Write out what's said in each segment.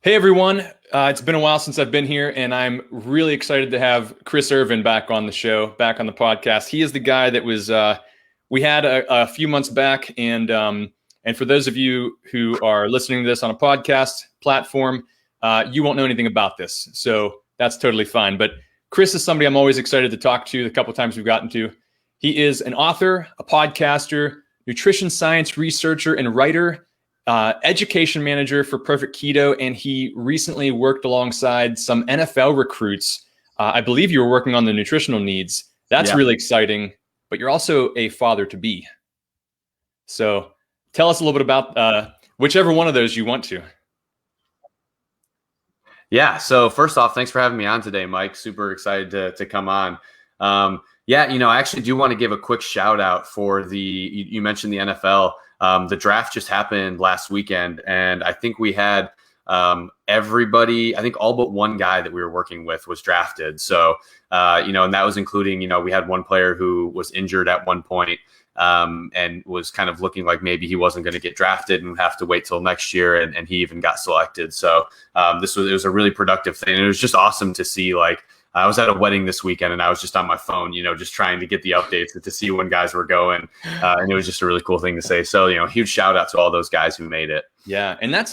Hey everyone, it's been a while since I've been here, and I'm really excited to have Chris Irvin back on the show, back on the podcast. He is the guy that was we had a few months back, and for those of you who are listening to this on a podcast platform, you won't know anything about this, so that's totally fine. But Chris is somebody I'm always excited to talk to. The couple times we've gotten to, he is an author, a podcaster, nutrition science researcher, and writer. Education manager for Perfect Keto, and he recently worked alongside some NFL recruits. I believe you were working on the nutritional needs. That's really exciting, but you're also a father-to-be. So tell us a little bit about whichever one of those you want to. Yeah. So first off, thanks for having me on today, Mike. Super excited to come on. I actually do want to give a quick shout out for you mentioned the NFL. The draft just happened last weekend, and I think we had everybody, I think all but one guy that we were working with was drafted. So, and that was including, we had one player who was injured at one point, and was kind of looking like maybe he wasn't going to get drafted and have to wait till next year. And he even got selected. So it was a really productive thing. And it was just awesome to see, like, I was at a wedding this weekend and I was just on my phone, just trying to get the updates to see when guys were going. And it was just a really cool thing to say. So, huge shout out to all those guys who made it. Yeah. And that's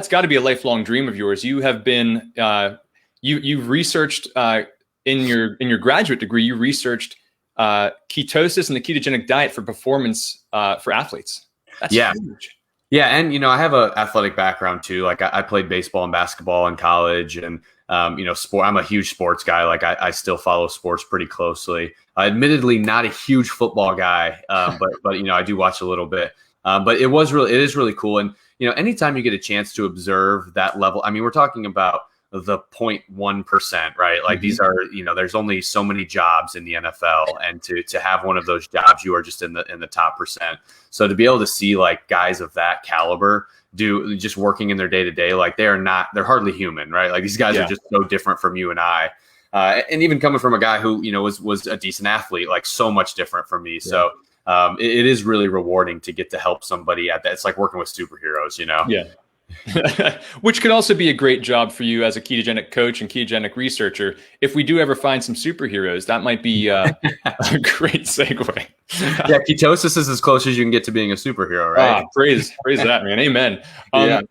got to be a lifelong dream of yours. You have been, you've researched in your graduate degree, you researched ketosis and the ketogenic diet for performance for athletes. That's huge. Yeah. And, I have an athletic background too. Like I played baseball and basketball in college, and sport. I'm a huge sports guy. Like I still follow sports pretty closely. Admittedly, not a huge football guy, but I do watch a little bit. But it is really cool. And anytime you get a chance to observe that level, I mean, we're talking about the 0.1%, right? Like these are, there's only so many jobs in the NFL, and to have one of those jobs, you are just in the top percent. So to be able to see like guys of that caliber do just working in their day to day, like they're hardly human, right? Like these guys are just so different from you and I. And even coming from a guy who, was a decent athlete, like so much different from me. Yeah. So it is really rewarding to get to help somebody at that. It's like working with superheroes, Yeah. Which could also be a great job for you as a ketogenic coach and ketogenic researcher. If we do ever find some superheroes, that might be a great segue. Yeah, ketosis is as close as you can get to being a superhero, right? Praise that, man. Amen.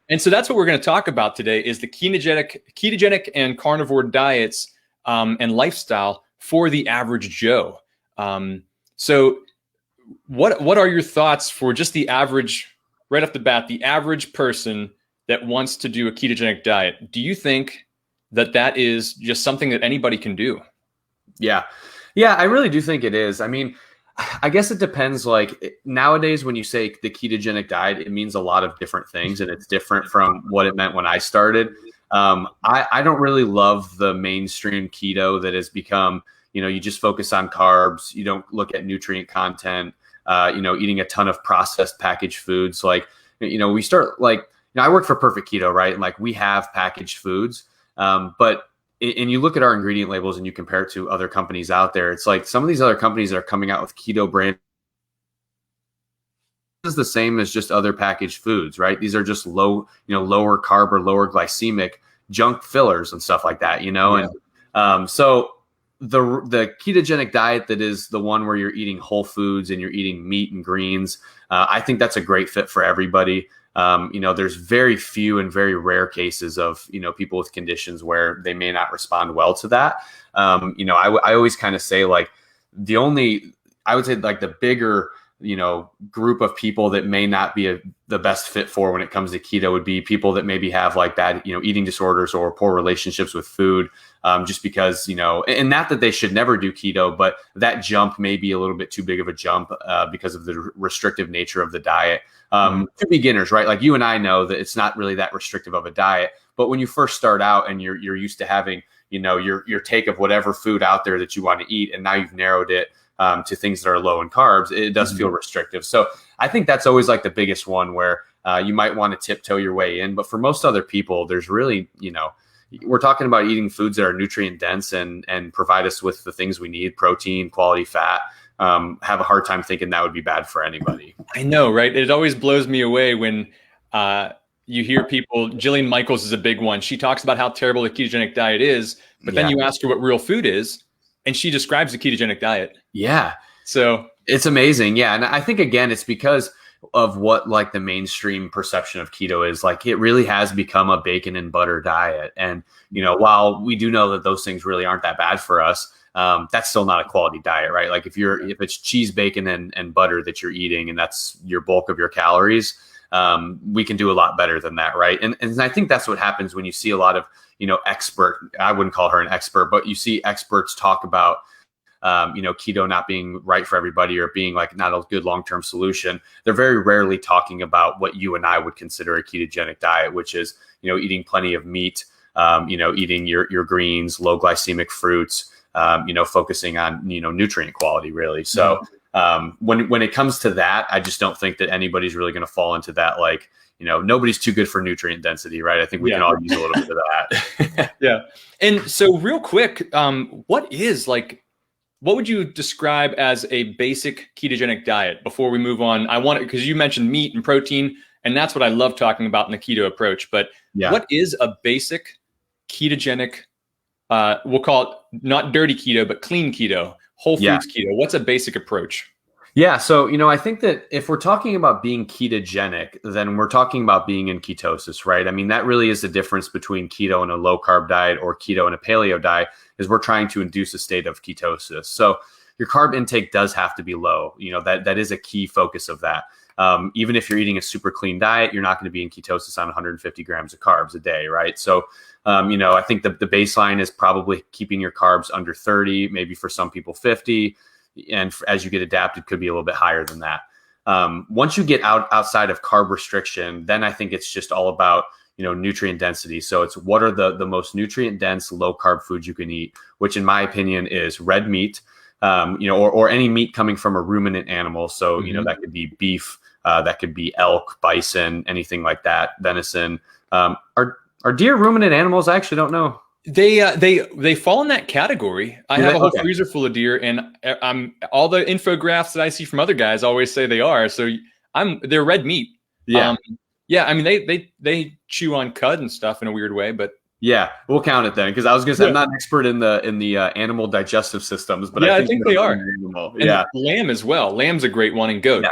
And so that's what we're going to talk about today is the ketogenic and carnivore diets and lifestyle for the average Joe. So what are your thoughts for just the average, right off the bat, the average person that wants to do a ketogenic diet? Do you think that is just something that anybody can do? Yeah, I really do think it is. I mean, I guess it depends. Like nowadays, when you say the ketogenic diet, it means a lot of different things, and it's different from what it meant when I started. I don't really love the mainstream keto that has become, you just focus on carbs. You don't look at nutrient content, eating a ton of processed packaged foods. Like, we start like, I work for Perfect Keto, right? And like we have packaged foods, but you look at our ingredient labels and you compare it to other companies out there. It's like some of these other companies that are coming out with keto brand is the same as just other packaged foods, right? These are just lower carb or lower glycemic junk fillers and stuff like that, And so the ketogenic diet that is the one where you're eating whole foods and you're eating meat and greens, I think that's a great fit for everybody. There's very few and very rare cases of, people with conditions where they may not respond well to that. I always kind of say like I would say like the bigger, group of people that may not be the best fit for when it comes to keto would be people that maybe have like bad, eating disorders or poor relationships with food. Just because, and not that they should never do keto, but that jump may be a little bit too big of a jump because of the restrictive nature of the diet. To beginners, right? Like you and I know that it's not really that restrictive of a diet, but when you first start out and you're used to having, your take of whatever food out there that you want to eat, and now you've narrowed it to things that are low in carbs, it does feel restrictive. So I think that's always like the biggest one where you might want to tiptoe your way in. But for most other people, there's really, we're talking about eating foods that are nutrient dense and provide us with the things we need, protein, quality fat. Have a hard time thinking that would be bad for anybody. I know, right? It always blows me away when you hear people, Jillian Michaels is a big one. She talks about how terrible the ketogenic diet is, but then you ask her what real food is, and she describes the ketogenic diet. Yeah. So it's amazing. Yeah. And I think, again, it's because of what like the mainstream perception of keto is. Like, it really has become a bacon and butter diet. And, while we do know that those things really aren't that bad for us, that's still not a quality diet, right? Like if it's cheese, bacon, and butter that you're eating, and that's your bulk of your calories, we can do a lot better than that, right? And I think that's what happens when you see a lot of, I wouldn't call her an expert, but you see experts talk about, keto not being right for everybody or being like not a good long-term solution. They're very rarely talking about what you and I would consider a ketogenic diet, which is, eating plenty of meat, eating your greens, low glycemic fruits, focusing on, nutrient quality really. So, when it comes to that, I just don't think that anybody's really going to fall into that. Like, nobody's too good for nutrient density, right? I think we can all use a little bit of that. Yeah. And so real quick, what would you describe as a basic ketogenic diet before we move on? Because you mentioned meat and protein, and that's what I love talking about in the keto approach. But what is a basic ketogenic, we'll call it not dirty keto, but clean keto, whole foods keto? What's a basic approach? Yeah. So, I think that if we're talking about being ketogenic, then we're talking about being in ketosis, right? I mean, that really is the difference between keto and a low carb diet or keto and a paleo diet, is we're trying to induce a state of ketosis. So your carb intake does have to be low. That is a key focus of that. Even if you're eating a super clean diet, you're not going to be in ketosis on 150 grams of carbs a day, right? So, I think the baseline is probably keeping your carbs under 30, maybe for some people 50. And as you get adapted, could be a little bit higher than that. Once you get outside of carb restriction, then I think it's just all about, nutrient density. So it's what are the most nutrient dense low carb foods you can eat, which in my opinion is red meat, or any meat coming from a ruminant animal. So, that could be beef, that could be elk, bison, anything like that, venison. Are deer ruminant animals? I actually don't know. They fall in that category. I have a whole freezer full of deer, and all the infographics that I see from other guys always say they are. So they're red meat. Yeah. I mean, they chew on cud and stuff in a weird way, but yeah, we'll count it then, because I was going to say I'm not an expert in the animal digestive systems, but I think they are. Yeah, lamb as well. Lamb's a great one, and goat.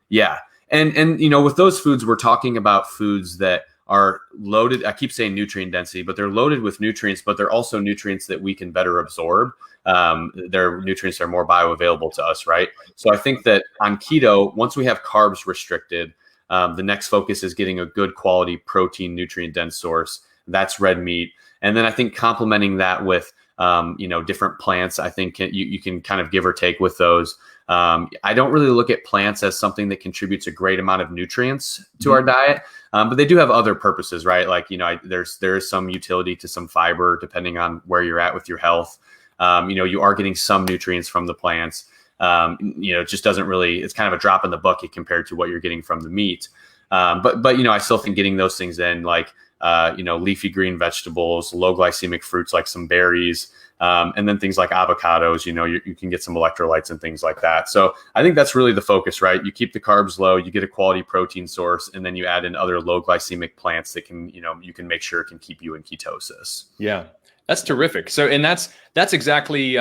Yeah. And with those foods, we're talking about foods that are loaded. I keep saying nutrient density, but they're loaded with nutrients, but they're also nutrients that we can better absorb. They're nutrients that are more bioavailable to us, right? So I think that on keto, once we have carbs restricted, the next focus is getting a good quality protein, nutrient dense source. That's red meat. And then I think complementing that with, different plants, I think you can kind of give or take with those. I don't really look at plants as something that contributes a great amount of nutrients to our diet, but they do have other purposes, right? Like, there is some utility to some fiber depending on where you're at with your health. You are getting some nutrients from the plants. It just doesn't really, it's kind of a drop in the bucket compared to what you're getting from the meat. But I still think getting those things in, like, leafy green vegetables, low glycemic fruits like some berries, and then things like avocados, you can get some electrolytes and things like that. So I think that's really the focus, right? You keep the carbs low, you get a quality protein source, and then you add in other low glycemic plants that can, you can make sure it can keep you in ketosis. Yeah, that's terrific. So, and that's exactly,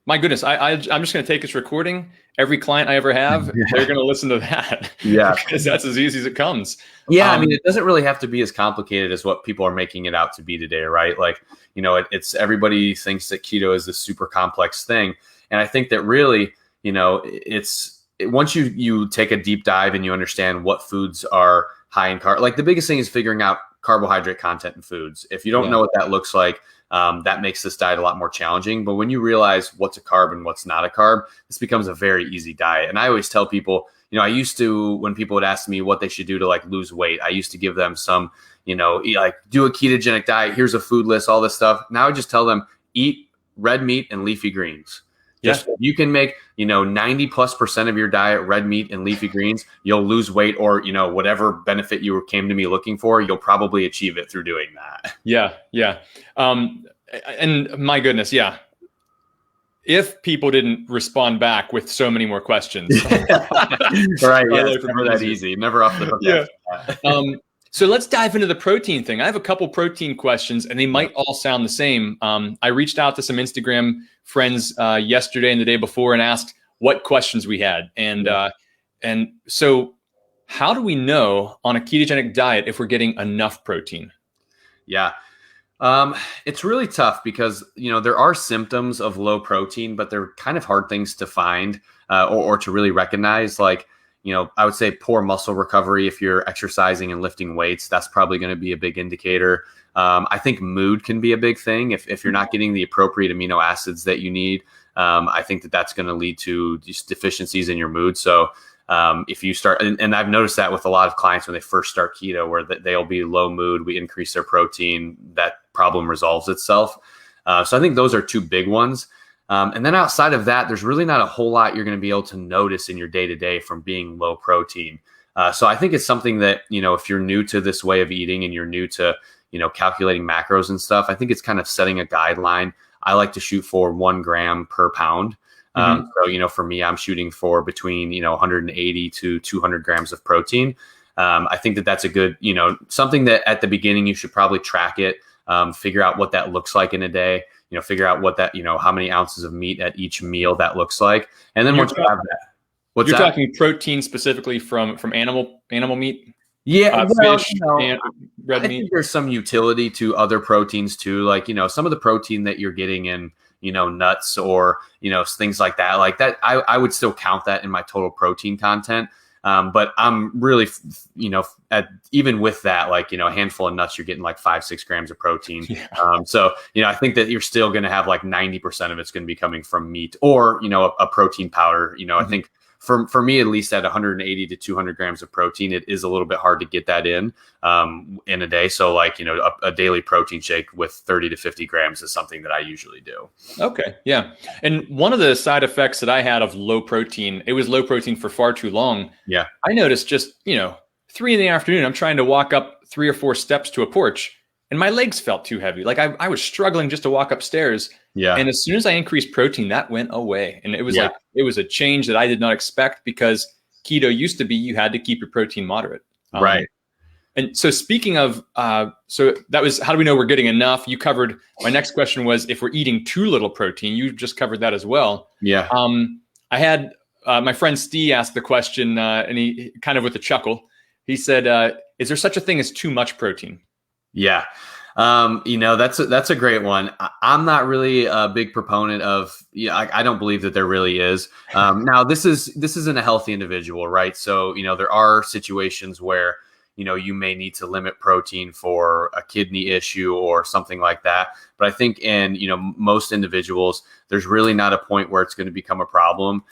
my goodness, I'm just going to take this recording. Every client I ever have, they're going to listen to that. Yeah. Because that's as easy as it comes. Yeah. I mean, it doesn't really have to be as complicated as what people are making it out to be today, right? Like, it's everybody thinks that keto is this super complex thing. And I think that really, once you take a deep dive and you understand what foods are high in carb, like the biggest thing is figuring out carbohydrate content in foods. If you don't know what that looks like, that makes this diet a lot more challenging. But when you realize what's a carb and what's not a carb, this becomes a very easy diet. And I always tell people, I used to, when people would ask me what they should do to like lose weight, I used to give them some, like do a ketogenic diet. Here's a food list, all this stuff. Now I just tell them eat red meat and leafy greens. You can make, 90+% of your diet red meat and leafy greens. You'll lose weight, or, whatever benefit you came to me looking for, you'll probably achieve it through doing that. Yeah. Yeah. And my goodness. Yeah. If people didn't respond back with so many more questions. Right. Yeah. It's never that easy. Never off the hook. Yeah. So let's dive into the protein thing. I have a couple protein questions, and they might all sound the same. I reached out to some Instagram friends yesterday and the day before and asked what questions we had. And so how do we know on a ketogenic diet if we're getting enough protein? Yeah. It's really tough because, there are symptoms of low protein, but they're kind of hard things to find or to really recognize. Like, I would say poor muscle recovery. If you're exercising and lifting weights, that's probably going to be a big indicator. I think mood can be a big thing. If you're not getting the appropriate amino acids that you need, I think that's going to lead to just deficiencies in your mood. So if you start, and I've noticed that with a lot of clients when they first start keto, where they'll be low mood, we increase their protein, that problem resolves itself. So I think those are two big ones. And then outside of that, there's really not a whole lot you're going to be able to notice in your day-to-day from being low protein. So I think it's something that, if you're new to this way of eating and you're new to, calculating macros and stuff, I think it's kind of setting a guideline. I like to shoot for 1 gram per pound. So, for me, I'm shooting for between, 180 to 200 grams of protein. I think that's a good, something that at the beginning, you should probably track it, figure out what that looks like in a day, figure out what that, how many ounces of meat at each meal that looks like. And then once you have that, you're talking protein specifically from animal meat? Yeah, fish, and red I meat. think there's some utility to other proteins too. Like, some of the protein that you're getting in, nuts or, things like that. Like that, I would still count that in my total protein content. But I'm really, even with that, like, a handful of nuts, you're getting like 5-6 grams of protein. Yeah. So, I think that you're still going to have like 90% of it's going to be coming from meat or, a protein powder. I think for me, at least at 180 to 200 grams of protein, it is a little bit hard to get that in a day. So like, a daily protein shake with 30 to 50 grams is something that I usually do. Okay. Yeah. And one of the side effects that I had of low protein, it was low protein for far too long. Yeah. I noticed just, 3 p.m, I'm trying to walk up 3 or 4 steps to a porch and my legs felt too heavy. Like I was struggling just to walk upstairs. Yeah. And as soon as I increased protein, that went away. And it was it was a change that I did not expect because keto used to be, you had to keep your protein moderate. Right. And so speaking of, so that was, how do we know we're getting enough? You covered, my next question was if we're eating too little protein, you just covered that as well. Yeah. I had my friend Steve ask the question and he kind of with a chuckle, he said, is there such a thing as too much protein? Yeah. That's a great one. I'm not really a big proponent of, I don't believe that there really is. Now this isn't a healthy individual, right? So, there are situations where, you may need to limit protein for a kidney issue or something like that. But I think in, most individuals, there's really not a point where it's going to become a problem.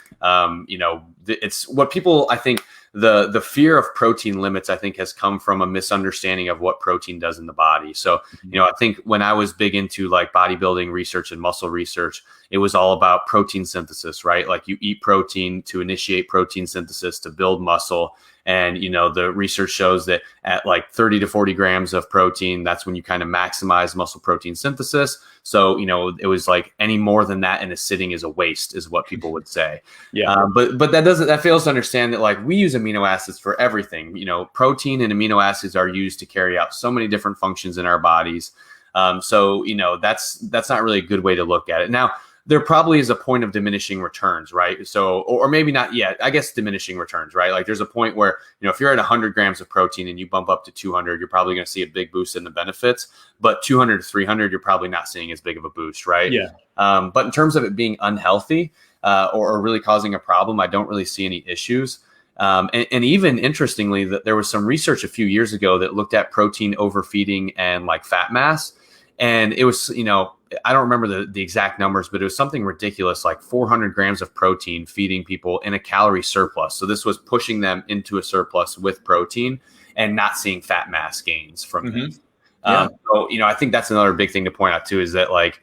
It's what people, I think, the fear of protein limits, I think, has come from a misunderstanding of what protein does in the body. So, I think when I was big into like bodybuilding research and muscle research, it was all about protein synthesis, right? Like you eat protein to initiate protein synthesis to build muscle. And, the research shows that at like 30 to 40 grams of protein, that's when you kind of maximize muscle protein synthesis. So, it was like any more than that in a sitting is a waste is what people would say. Yeah. But that fails to understand that like we use amino acids for everything. Protein and amino acids are used to carry out so many different functions in our bodies. So, that's not really a good way to look at it. Now, there probably is a point of diminishing returns, right? So, or maybe not yet, I guess diminishing returns, right? Like there's a point where, if you're at 100 grams of protein and you bump up to 200, you're probably going to see a big boost in the benefits, but 200 to 300, you're probably not seeing as big of a boost, right? Yeah. But in terms of it being unhealthy or really causing a problem, I don't really see any issues. And even interestingly, that there was some research a few years ago that looked at protein overfeeding and like fat mass. And it was, I don't remember the exact numbers, but it was something ridiculous, like 400 grams of protein feeding people in a calorie surplus. So this was pushing them into a surplus with protein and not seeing fat mass gains from this. So, I think that's another big thing to point out too, is that like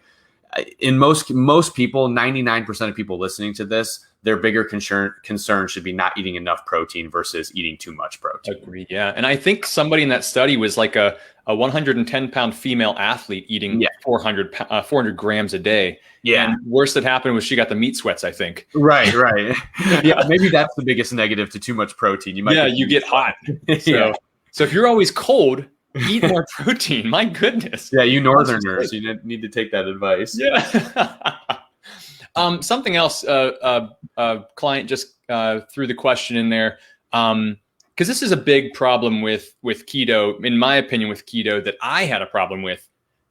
in most people, 99% of people listening to this, their bigger concern should be not eating enough protein versus eating too much protein. Agreed. Yeah. And I think somebody in that study was like a 110-pound female athlete eating 400 grams a day. Yeah. And worst that happened was she got the meat sweats, I think. Right. Yeah. Maybe that's the biggest negative to too much protein. You might you get hot. So if you're always cold, eat more protein. My goodness. Yeah, you Northerners, you need to take that advice. Yeah. Something else, a client just threw the question in there, because this is a big problem with keto, in my opinion, with keto, that I had a problem with: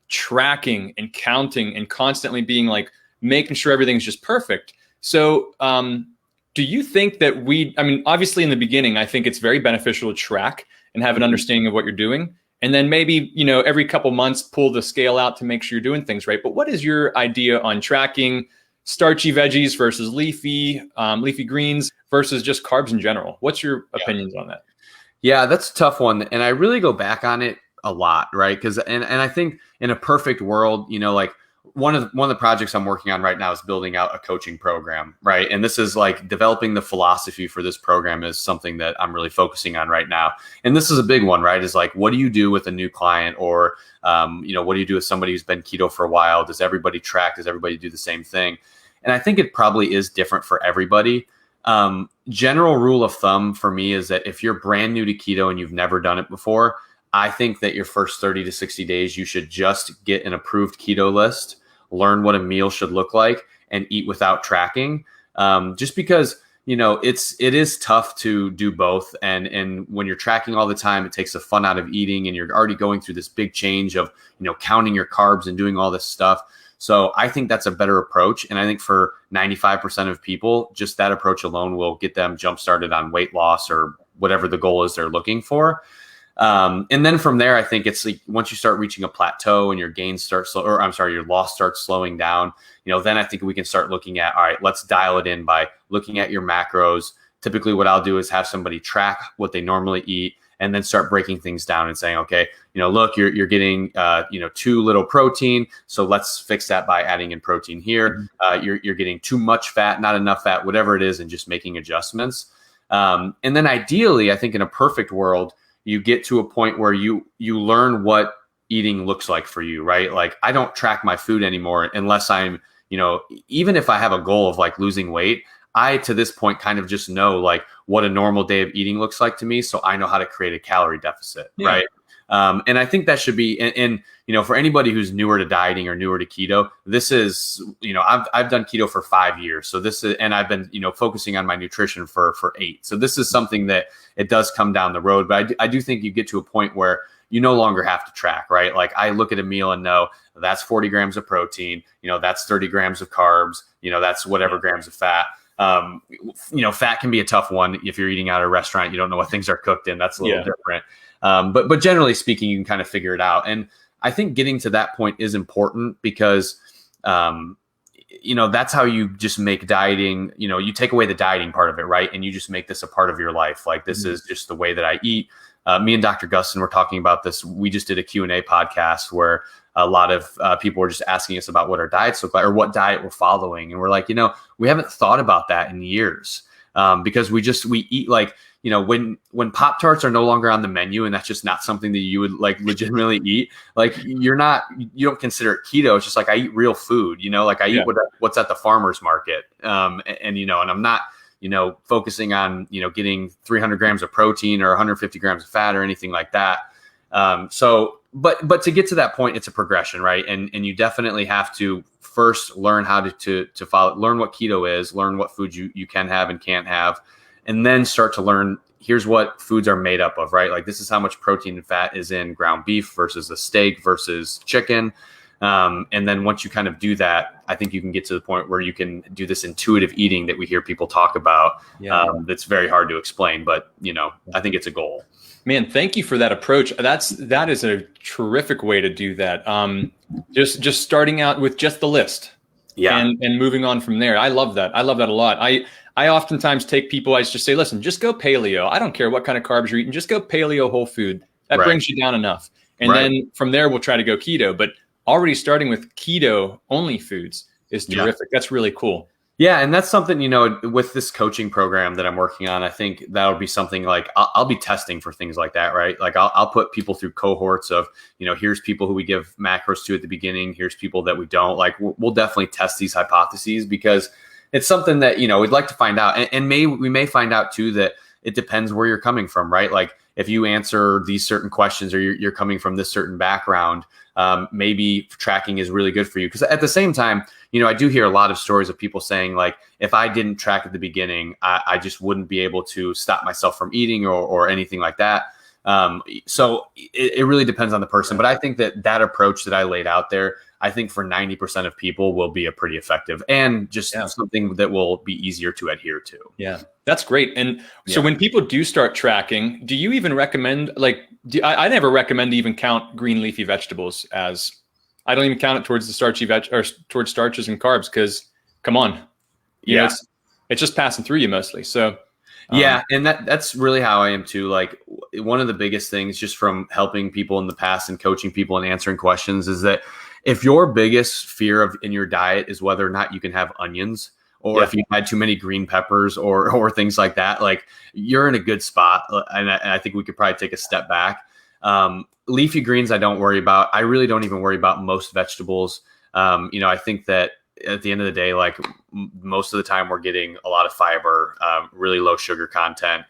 tracking and counting and constantly being like, making sure everything's just perfect. So do you think that obviously in the beginning, I think it's very beneficial to track and have an understanding of what you're doing. And then maybe, every couple months, pull the scale out to make sure you're doing things right. But what is your idea on tracking starchy veggies versus leafy greens versus just carbs in general? What's your opinions on that? Yeah, that's a tough one. And I really go back on it a lot, right? Because and I think in a perfect world, like one of the projects I'm working on right now is building out a coaching program, right? And this is like developing the philosophy for this program is something that I'm really focusing on right now. And this is a big one, right? Is like, what do you do with a new client, or what do you do with somebody who's been keto for a while? Does everybody track? Does everybody do the same thing? And I think it probably is different for everybody. General rule of thumb for me is that if you're brand new to keto and you've never done it before, I think that your first 30 to 60 days, you should just get an approved keto list, learn what a meal should look like, and eat without tracking. Just because, it is tough to do both. And when you're tracking all the time, it takes the fun out of eating, and you're already going through this big change of, counting your carbs and doing all this stuff. So I think that's a better approach. And I think for 95% of people, just that approach alone will get them jump started on weight loss or whatever the goal is they're looking for. And then from there, I think it's like once you start reaching a plateau and your gains your loss starts slowing down, then I think we can start looking at, all right, let's dial it in by looking at your macros. Typically what I'll do is have somebody track what they normally eat and then start breaking things down and saying, okay, look, you're getting, too little protein. So let's fix that by adding in protein here. You're getting too much fat, not enough fat, whatever it is, and just making adjustments. And then ideally, I think in a perfect world, you get to a point where you learn what eating looks like for you, right? Like I don't track my food anymore unless I'm, even if I have a goal of like losing weight, I, to this point, kind of just know like what a normal day of eating looks like to me. So I know how to create a calorie deficit, right? And I think that should be, and for anybody who's newer to dieting or newer to keto, this is, I've done keto for 5 years. So this is, and I've been, focusing on my nutrition for 8. So this is something that it does come down the road, but I do think you get to a point where you no longer have to track, right? Like I look at a meal and know that's 40 grams of protein, that's 30 grams of carbs, that's whatever grams of fat. Fat can be a tough one. If you're eating out at a restaurant, you don't know what things are cooked in. That's a little different. But generally speaking, you can kind of figure it out. And I think getting to that point is important because, that's how you just make dieting, you take away the dieting part of it, right? And you just make this a part of your life. Like this is just the way that I eat. Me and Dr. Gustin were talking about this. We just did a Q&A podcast where a lot of people were just asking us about what our diets look like or what diet we're following. And we're like, we haven't thought about that in years because we eat like, when Pop-Tarts are no longer on the menu and that's just not something that you would like legitimately eat, like you don't consider it keto. It's just like I eat real food, like I eat what's at the farmer's market. And I'm not, focusing on, getting 300 grams of protein or 150 grams of fat or anything like that. But to get to that point, it's a progression, right? And you definitely have to first learn how to follow, learn what keto is, learn what foods you can have and can't have, and then start to learn, here's what foods are made up of, right? Like this is how much protein and fat is in ground beef versus a steak versus chicken. And then once you kind of do that, I think you can get to the point where you can do this intuitive eating that we hear people talk about. That's very hard to explain, but I think it's a goal. Man, thank you for that approach. That is a terrific way to do that. Just starting out with just the list, and moving on from there. I love that. I love that a lot. I oftentimes take people. I just say, listen, just go paleo. I don't care what kind of carbs you're eating. Just go paleo whole food. That brings you down enough, and then from there we'll try to go keto. But already starting with keto only foods is terrific. That's really cool. Yeah. And that's something, with this coaching program that I'm working on, I think that'll be something like I'll be testing for things like that, right? Like I'll put people through cohorts of, here's people who we give macros to at the beginning. Here's people that we don't. Like we'll definitely test these hypotheses because it's something that, we'd like to find out. And we may find out too that it depends where you're coming from, right? Like if you answer these certain questions or you're coming from this certain background, maybe tracking is really good for you. Because at the same time, I do hear a lot of stories of people saying like, if I didn't track at the beginning, I just wouldn't be able to stop myself from eating or anything like that. So it really depends on the person. But I think that approach that I laid out there, I think for 90% of people will be a pretty effective and just something that will be easier to adhere to. Yeah, that's great. And so when people do start tracking, do you even recommend, like, I never recommend to even count green leafy vegetables as, I don't even count it towards the starchy or towards starches and carbs, because come on, you know, it's just passing through you mostly. So and that's really how I am too. Like, one of the biggest things just from helping people in the past and coaching people and answering questions is that if your biggest fear in your diet is whether or not you can have onions, or if you've had too many green peppers or things like that, like, you're in a good spot. And I think we could probably take a step back. Leafy greens, I don't worry about. I really don't even worry about most vegetables. I think that at the end of the day, like, most of the time we're getting a lot of fiber, really low sugar content.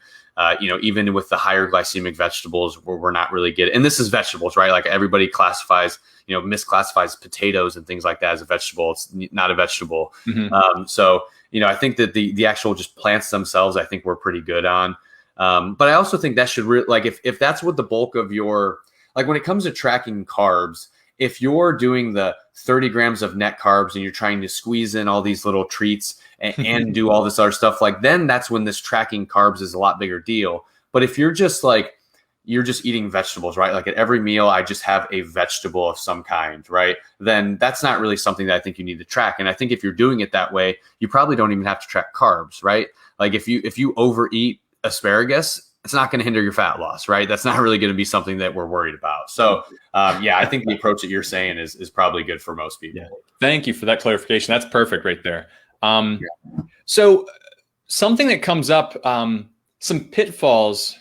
Even with the higher glycemic vegetables, we're not really getting, and this is vegetables, right? Like, everybody classifies, misclassifies potatoes and things like that as a vegetable. It's not a vegetable. I think that the actual just plants themselves, I think we're pretty good on. But I also think that should like, if that's what the bulk of your, like, when it comes to tracking carbs, if you're doing the 30 grams of net carbs and you're trying to squeeze in all these little treats and do all this other stuff, like, then that's when this tracking carbs is a lot bigger deal. But if you're just eating vegetables, right? Like, at every meal, I just have a vegetable of some kind, right? Then that's not really something that I think you need to track. And I think if you're doing it that way, you probably don't even have to track carbs, right? Like, if you overeat asparagus, it's not going to hinder your fat loss, right? That's not really going to be something that we're worried about. So, I think the approach that you're saying is probably good for most people. Yeah. Thank you for that clarification. That's perfect right there. So something that comes up, some pitfalls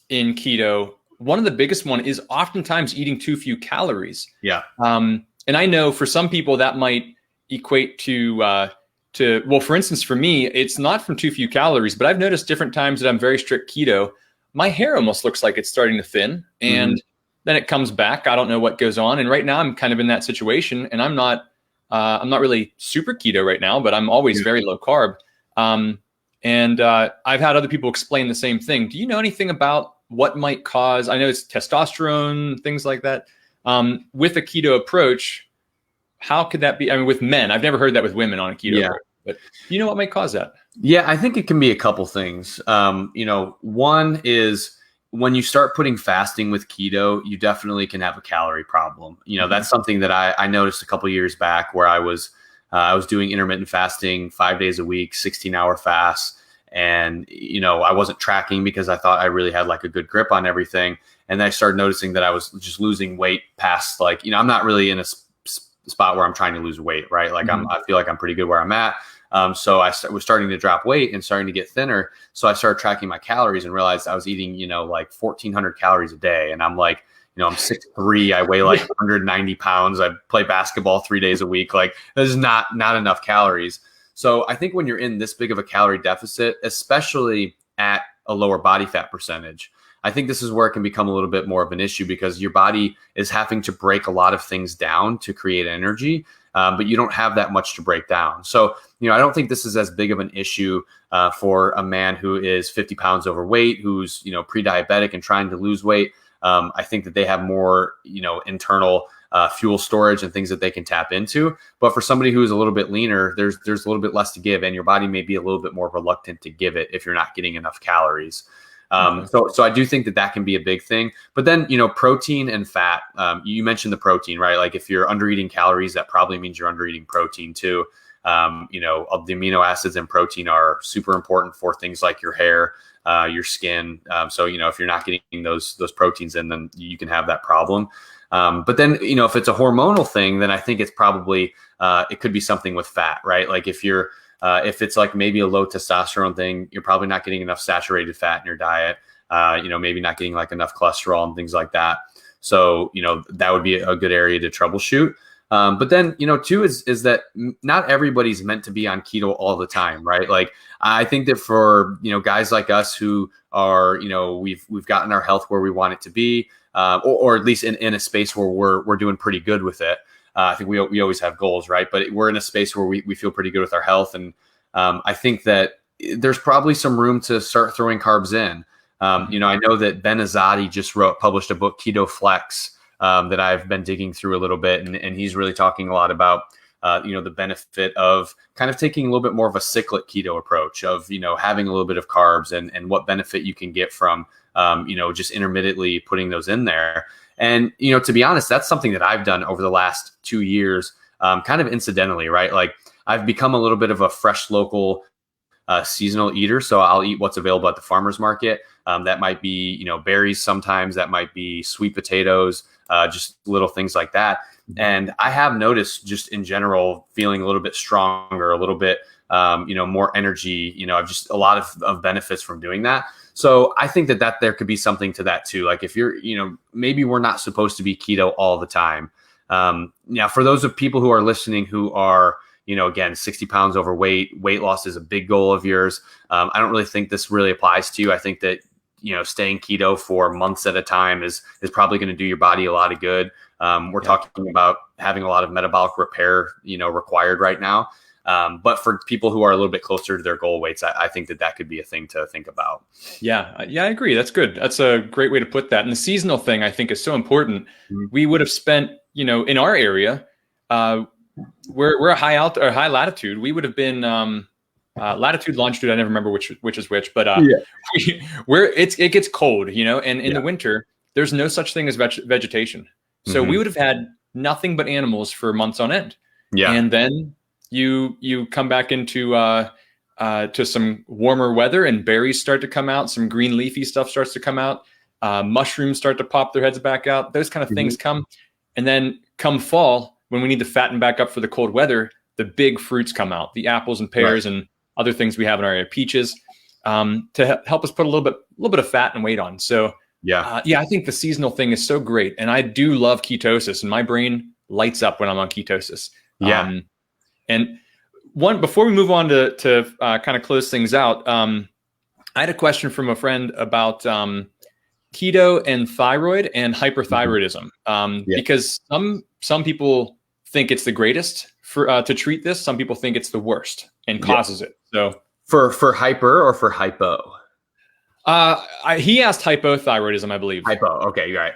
in keto. One of the biggest one is oftentimes eating too few calories. Yeah. And I know for some people that might equate to, well, for instance, for me, it's not from too few calories, but I've noticed different times that I'm very strict keto, my hair almost looks like it's starting to thin, and then it comes back. I don't know what goes on. And right now I'm kind of in that situation, and I'm not really super keto right now, but I'm always very low carb. And I've had other people explain the same thing. Do you know anything about what might cause, I know it's testosterone, things like that, with a keto approach? How could that be? I mean, with men, I've never heard that with women on a keto approach, but do you know what might cause that? Yeah, I think it can be a couple things. One is when you start putting fasting with keto, you definitely can have a calorie problem. That's something that I noticed a couple years back, where I was doing intermittent fasting 5 days a week, 16-hour fasts. And, I wasn't tracking because I thought I really had like a good grip on everything. And then I started noticing that I was just losing weight past, like, I'm not really in a spot where I'm trying to lose weight, right? Like, I feel like I'm pretty good where I'm at. So I was starting to drop weight and starting to get thinner. So I started tracking my calories and realized I was eating, like 1,400 calories a day. And I'm like, I'm 6'3", I weigh like 190 pounds. I play basketball 3 days a week. Like, there's not enough calories. So I think when you're in this big of a calorie deficit, especially at a lower body fat percentage, I think this is where it can become a little bit more of an issue, because your body is having to break a lot of things down to create energy. But you don't have that much to break down. So, I don't think this is as big of an issue for a man who is 50 pounds overweight, who's, pre-diabetic and trying to lose weight. I think that they have more, internal fuel storage and things that they can tap into. But for somebody who's a little bit leaner, there's a little bit less to give, and your body may be a little bit more reluctant to give it if you're not getting enough calories. So I do think that can be a big thing. But then, protein and fat, you mentioned the protein, right? Like, if you're under eating calories, that probably means you're under eating protein too. The amino acids in protein are super important for things like your hair, your skin. So, if you're not getting those proteins in, then you can have that problem. But then, if it's a hormonal thing, then I think it's probably, it could be something with fat, right? Like, if it's like maybe a low testosterone thing, you're probably not getting enough saturated fat in your diet, maybe not getting like enough cholesterol and things like that. So, that would be a good area to troubleshoot. But then, two is that not everybody's meant to be on keto all the time, right? Like I think that for, guys like us who are, we've gotten our health where we want it to be, or at least in a space where we're doing pretty good with it. I think we always have goals, right? But we're in a space where we feel pretty good with our health. And I think that there's probably some room to start throwing carbs in. I know that Ben Azadi just published a book, Keto Flex, that I've been digging through a little bit. And he's really talking a lot about, the benefit of kind of taking a little bit more of a cyclic keto approach of, having a little bit of carbs and what benefit you can get from, just intermittently putting those in there. And, to be honest, that's something that I've done over the last 2 years, kind of incidentally, right? Like I've become a little bit of a fresh local seasonal eater. So I'll eat what's available at the farmer's market. That might be, berries sometimes, that might be sweet potatoes, just little things like that. And I have noticed just in general feeling a little bit stronger, a little bit, more energy, I've just a lot of benefits from doing that. So I think that there could be something to that too. Like if you're, maybe we're not supposed to be keto all the time. Now for those of people who are listening who are, again, 60 pounds overweight, weight loss is a big goal of yours. I don't really think this really applies to you. I think that, staying keto for months at a time is probably going to do your body a lot of good. We're talking about having a lot of metabolic repair, required right now. But for people who are a little bit closer to their goal weights, I think that could be a thing to think about. Yeah, I agree. That's good. That's a great way to put that. And the seasonal thing, I think, is so important. Mm-hmm. We would have spent, in our area, we're a high latitude. We would have been latitude, longitude. I never remember which is which, but it gets cold, and in the winter there's no such thing as vegetation. So we would have had nothing but animals for months on end. Yeah, and then you come back into to some warmer weather, and berries start to come out. Some green leafy stuff starts to come out. Mushrooms start to pop their heads back out. Those kind of things come, and then come fall, when we need to fatten back up for the cold weather, the big fruits come out, the apples and pears and other things we have in our area, peaches, to help us put a little bit of fat and weight on. So I think the seasonal thing is so great. And I do love ketosis, and my brain lights up when I'm on ketosis. And before we move on to kind of close things out, I had a question from a friend about keto and thyroid and hyperthyroidism, because some people think it's the greatest to treat this. Some people think it's the worst and causes it. So for hyper or for hypo? He asked hypothyroidism, I believe. Hypo. Okay, you're right.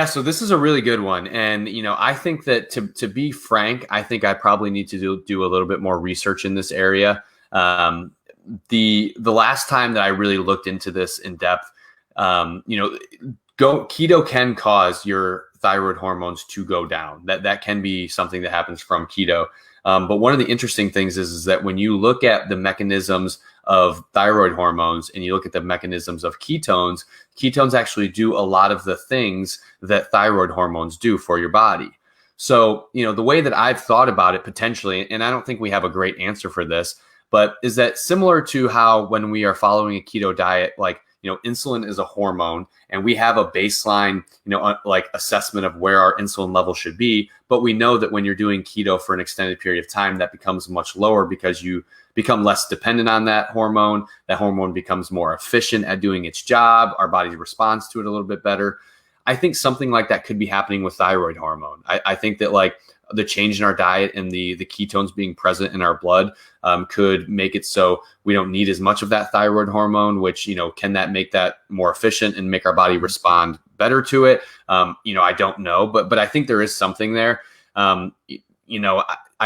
So this is a really good one. And, I think that to be frank, I think I probably need to do a little bit more research in this area. The last time that I really looked into this in depth, keto can cause your thyroid hormones to go down. That can be something that happens from keto. But one of the interesting things is that when you look at the mechanisms of thyroid hormones and you look at the mechanisms of ketones actually do a lot of the things that thyroid hormones do for your body. So, the way that I've thought about it potentially, and I don't think we have a great answer for this, but is that similar to how when we are following a keto diet, like, insulin is a hormone and we have a baseline, like assessment of where our insulin level should be. But we know that when you're doing keto for an extended period of time, that becomes much lower because you become less dependent on that hormone. That hormone becomes more efficient at doing its job. Our body responds to it a little bit better. I think something like that could be happening with thyroid hormone. I think that like the change in our diet and the ketones being present in our blood could make it so we don't need as much of that thyroid hormone, which, can that make that more efficient and make our body respond better to it? I don't know, but I think there is something there. I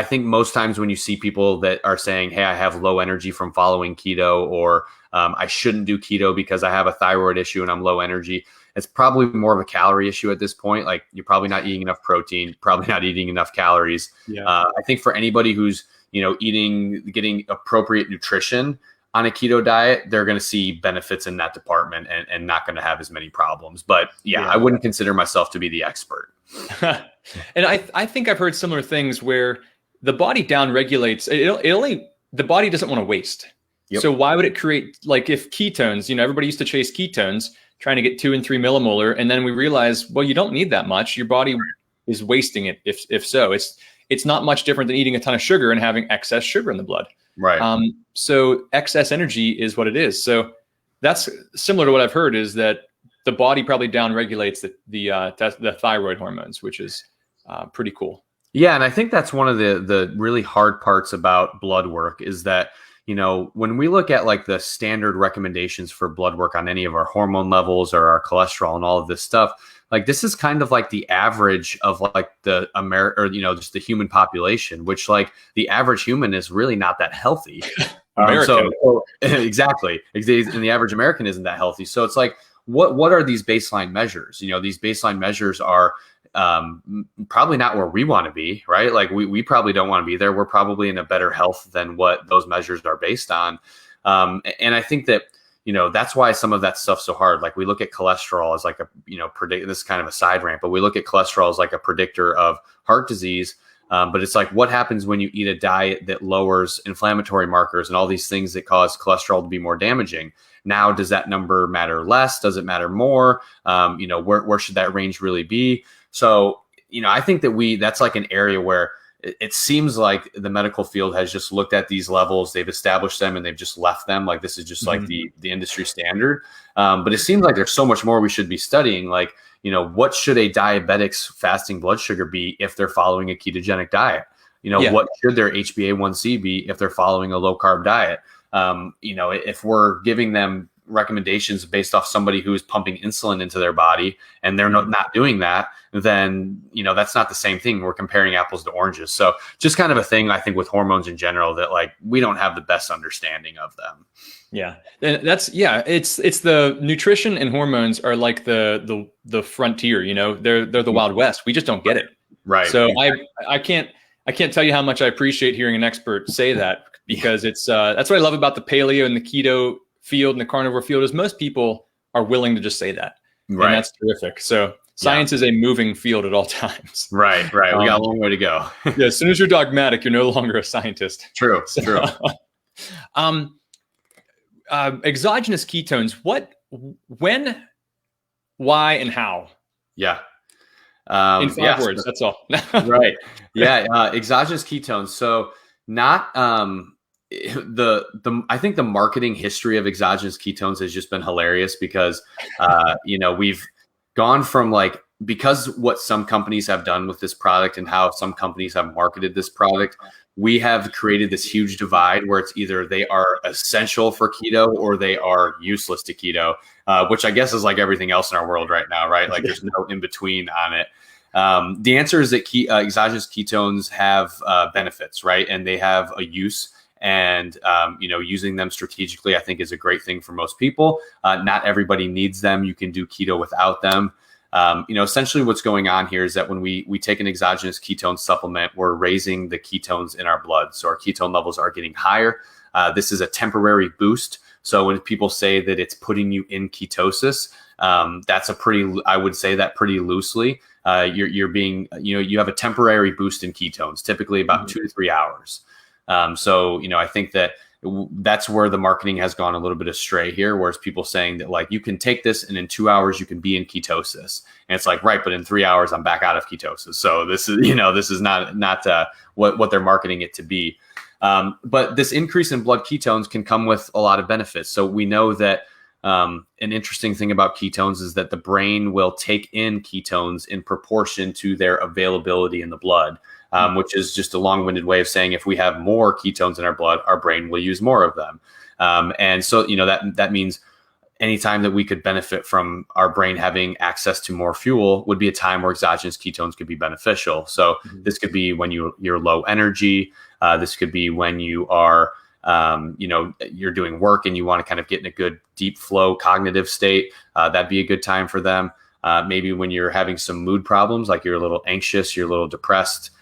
think most times when you see people that are saying, hey, I have low energy from following keto, or I shouldn't do keto because I have a thyroid issue and I'm low energy, it's probably more of a calorie issue at this point. Like you're probably not eating enough protein, probably not eating enough calories. I think for anybody who's, getting appropriate nutrition on a keto diet, they're going to see benefits in that department and not going to have as many problems. But I wouldn't consider myself to be the expert. And I think I've heard similar things where the body down regulates. The body doesn't want to waste. Yep. So why would it create, like if ketones, everybody used to chase ketones trying to get 2 and 3 millimolar. And then we realized, well, you don't need that much. Your body is wasting it. If so, it's not much different than eating a ton of sugar and having excess sugar in the blood. Right. So excess energy is what it is. So that's similar to what I've heard, is that the body probably downregulates the thyroid hormones, which is pretty cool. Yeah, and I think that's one of the really hard parts about blood work is that, when we look at like the standard recommendations for blood work on any of our hormone levels or our cholesterol and all of this stuff, like this is kind of like the average of like the just the human population, which like the average human is really not that healthy. Exactly. And the average American isn't that healthy. So it's like, what are these baseline measures? These baseline measures are probably not where we want to be, right? Like we probably don't want to be there. We're probably in a better health than what those measures are based on. And I think that, that's why some of that stuff's so hard. Like we look at cholesterol as like this is kind of a side rant, but we look at cholesterol as like a predictor of heart disease. But it's like, what happens when you eat a diet that lowers inflammatory markers and all these things that cause cholesterol to be more damaging? Now, does that number matter less? Does it matter more? Where should that range really be? So, I think that that's like an area where it seems like the medical field has just looked at these levels, they've established them, and they've just left them. Like this is just like the industry standard. But it seems like there's so much more we should be studying. Like, what should a diabetic's fasting blood sugar be if they're following a ketogenic diet? What should their HbA1c be if they're following a low carb diet? If we're giving them recommendations based off somebody who is pumping insulin into their body and they're not doing that, then, that's not the same thing. We're comparing apples to oranges. So just kind of a thing, I think, with hormones in general, that like, we don't have the best understanding of them. Yeah. And it's the nutrition and hormones are like the frontier, they're the Wild West. We just don't get it. Right. So I can't tell you how much I appreciate hearing an expert say that, because it's that's what I love about the paleo and the keto field and the carnivore field, is most people are willing to just say that. Right. And that's terrific. So science is a moving field at all times. Right. We got a long way to go. Yeah. As soon as you're dogmatic, you're no longer a scientist. True. Exogenous ketones. What, when, why, and how? Yeah. In 5 words. That's all. Right. Yeah. Exogenous ketones. So not, I think the marketing history of exogenous ketones has just been hilarious because, we've gone from like, because what some companies have done with this product and how some companies have marketed this product, we have created this huge divide where it's either they are essential for keto or they are useless to keto, which I guess is like everything else in our world right now, right? Like there's no in between on it. The answer is that exogenous ketones have benefits, right? And they have a use. And, using them strategically, I think, is a great thing for most people. Not everybody needs them. You can do keto without them. Essentially what's going on here is that when we take an exogenous ketone supplement, we're raising the ketones in our blood. So our ketone levels are getting higher. This is a temporary boost. So when people say that it's putting you in ketosis, that's I would say that pretty loosely. You're being, you have a temporary boost in ketones, typically about 2 to 3 hours. I think that's where the marketing has gone a little bit astray here, whereas people saying that like, you can take this and in 2 hours you can be in ketosis. And it's like, right, but in 3 hours I'm back out of ketosis. So this is, this is not what they're marketing it to be. But this increase in blood ketones can come with a lot of benefits. So we know that an interesting thing about ketones is that the brain will take in ketones in proportion to their availability in the blood. Which is just a long-winded way of saying if we have more ketones in our blood, our brain will use more of them. And so, that means anytime that we could benefit from our brain having access to more fuel would be a time where exogenous ketones could be beneficial. So this could be when you're low energy. This could be when you are, you're doing work and you want to kind of get in a good deep flow cognitive state. That'd be a good time for them. Maybe when you're having some mood problems, like you're a little anxious, you're a little depressed,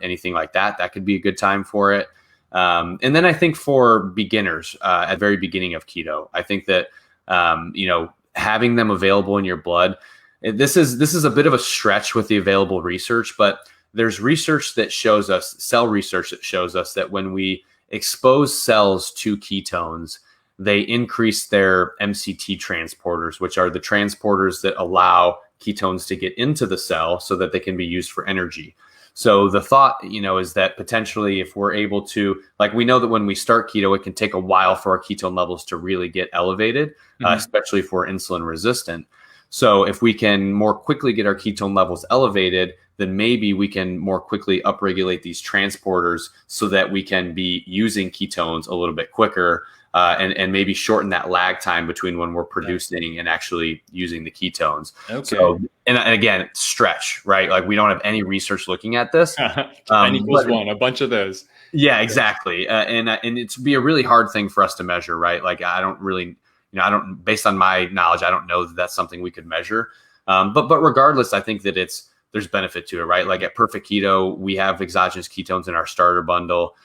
anything like that could be a good time for it. And then I think for beginners at the very beginning of keto, I think that, having them available in your blood, this is a bit of a stretch with the available research, but there's research that shows us, cell research that shows us that when we expose cells to ketones, they increase their MCT transporters, which are the transporters that allow ketones to get into the cell so that they can be used for energy. So the thought, is that potentially if we're able to, like, we know that when we start keto, it can take a while for our ketone levels to really get elevated, especially if we're insulin resistant. So if we can more quickly get our ketone levels elevated, then maybe we can more quickly upregulate these transporters so that we can be using ketones a little bit quicker, and maybe shorten that lag time between when we're producing and actually using the ketones. Okay. So, and again, stretch, right? Like, we don't have any research looking at this. N equals 1, a bunch of those. Yeah, exactly. And it's be a really hard thing for us to measure, right? Like, I don't really, based on my knowledge, I don't know that that's something we could measure. But regardless, I think that there's benefit to it, right? Like at Perfect Keto, we have exogenous ketones in our starter bundle.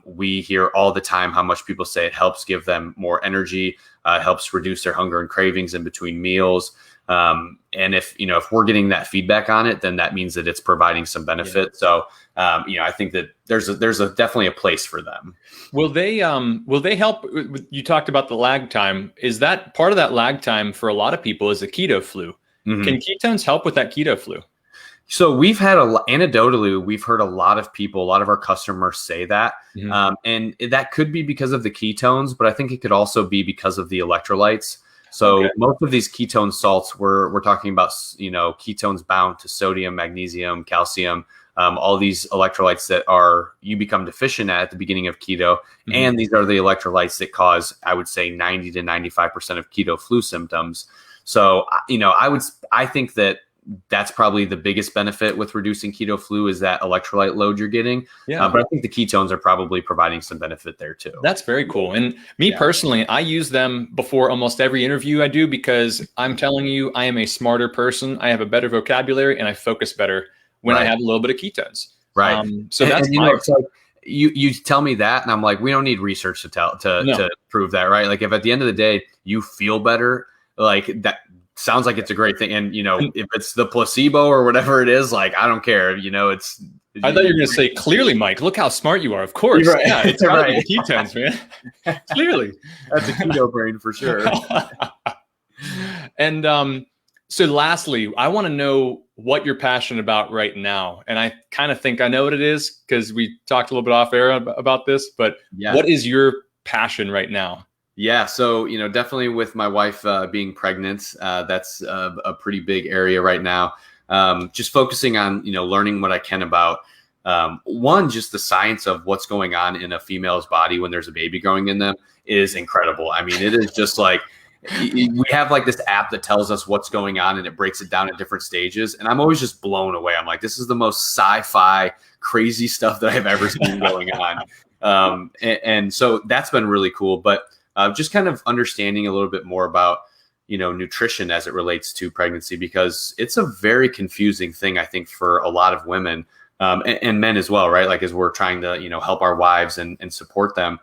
We hear all the time how much people say it helps give them more energy, helps reduce their hunger and cravings in between meals. And if we're getting that feedback on it, then that means that it's providing some benefit. Yeah. So, I think that there's definitely a place for them. Will they help? You talked about the lag time. Is that part of that lag time for a lot of people is the keto flu? Mm-hmm. Can ketones help with that keto flu? So anecdotally, we've heard a lot of our customers say that, and that could be because of the ketones, but I think it could also be because of the electrolytes. So most of these ketone salts, we're talking about, ketones bound to sodium, magnesium, calcium, all these electrolytes that you become deficient at the beginning of keto. Mm-hmm. And these are the electrolytes that cause, I would say, 90 to 95% of keto flu symptoms. So, I think that's probably the biggest benefit with reducing keto flu is that electrolyte load you're getting. Yeah. But I think the ketones are probably providing some benefit there too. That's very cool. And me personally, I use them before almost every interview I do because I'm telling you, I am a smarter person. I have a better vocabulary and I focus better when I have a little bit of ketones. Right. So that's it's like you tell me that and I'm like, we don't need research to prove that, right? Like if at the end of the day you feel better, like that sounds like it's a great thing. And, if it's the placebo or whatever it is, like, I don't care, I thought you were going to say, clearly, Mike, look how smart you are. Of course. Right. Yeah, it's right. The ketones, man. Clearly. That's a keto brain for sure. And so lastly, I want to know what you're passionate about right now. And I kind of think I know what it is because we talked a little bit off air about this, but what is your passion right now? Yeah. So, definitely with my wife being pregnant, that's a pretty big area right now. Just focusing on, learning what I can about, one, just the science of what's going on in a female's body when there's a baby growing in them is incredible. I mean, it is just like, we have like this app that tells us what's going on and it breaks it down at different stages. And I'm always just blown away. I'm like, this is the most sci-fi crazy stuff that I've ever seen going on. And so that's been really cool. But just kind of understanding a little bit more about, nutrition as it relates to pregnancy, because it's a very confusing thing, I think, for a lot of women and men as well, right? Like as we're trying to, help our wives and support them.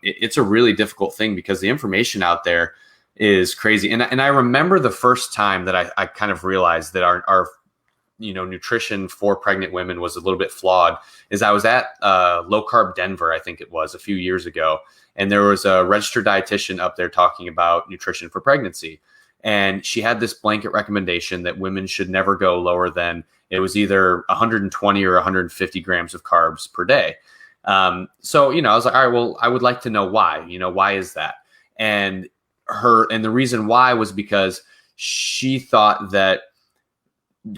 It's a really difficult thing because the information out there is crazy. And I remember the first time that I kind of realized that our nutrition for pregnant women was a little bit flawed is I was at Low Carb Denver, I think it was a few years ago. And there was a registered dietitian up there talking about nutrition for pregnancy. And she had this blanket recommendation that women should never go lower than, it was either 120 or 150 grams of carbs per day. So, I was like, all right, well, I would like to know why, why is that? And the reason why was because she thought that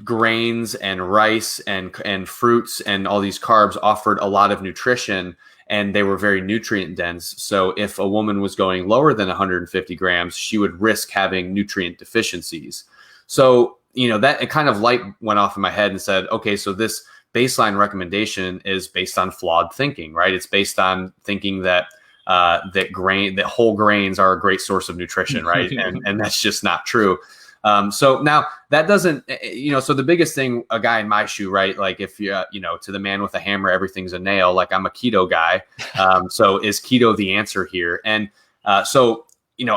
grains and rice and fruits and all these carbs offered a lot of nutrition and they were very nutrient dense. So if a woman was going lower than 150 grams, she would risk having nutrient deficiencies. So, that kind of light went off in my head and said, okay, so this baseline recommendation is based on flawed thinking, right? It's based on thinking that whole grains are a great source of nutrition, right? and that's just not true. So now that doesn't, so the biggest thing, a guy in my shoe, right? Like if you, to the man with a hammer, everything's a nail. Like I'm a keto guy. So is keto the answer here? And so,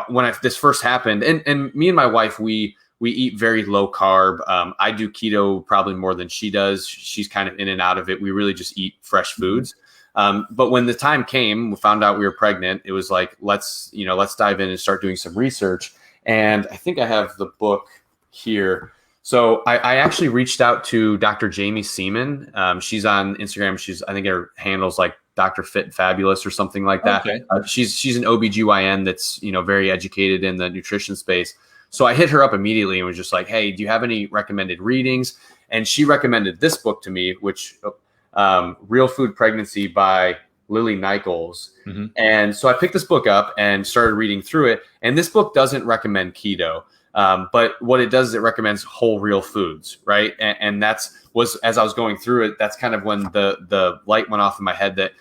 when this first happened, and me and my wife, we eat very low carb. I do keto probably more than she does. She's kind of in and out of it. We really just eat fresh foods. But when the time came, we found out we were pregnant. It was like, let's dive in and start doing some research. And I think I have the book here. So I actually reached out to Dr. Jamie Seaman. She's on Instagram. I think her handle's like Dr. Fit and Fabulous or something like that. Okay. She's an OBGYN that's, very educated in the nutrition space. So I hit her up immediately and was just like, hey, do you have any recommended readings? And she recommended this book to me, which Real Food Pregnancy by Lily Nichols. Mm-hmm. And so I picked this book up and started reading through it. And this book doesn't recommend keto. But what it does is it recommends whole real foods, right? And as I was going through it, that's kind of when the light went off in my head that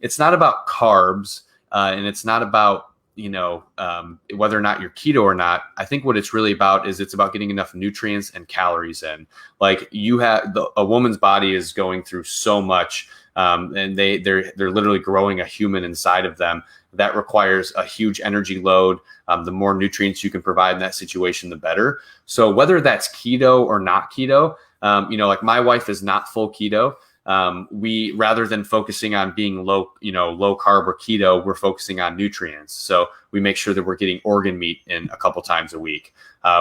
it's not about carbs and it's not about, whether or not you're keto or not. I think what it's really about is it's about getting enough nutrients and calories in. Like a woman's body is going through so much, and they're literally growing a human inside of them. That requires a huge energy load. The more nutrients you can provide in that situation, the better. So whether that's keto or not keto, like my wife is not full keto. We, rather than focusing on being low carb or keto, we're focusing on nutrients. So we make sure that we're getting organ meat in a couple times a week.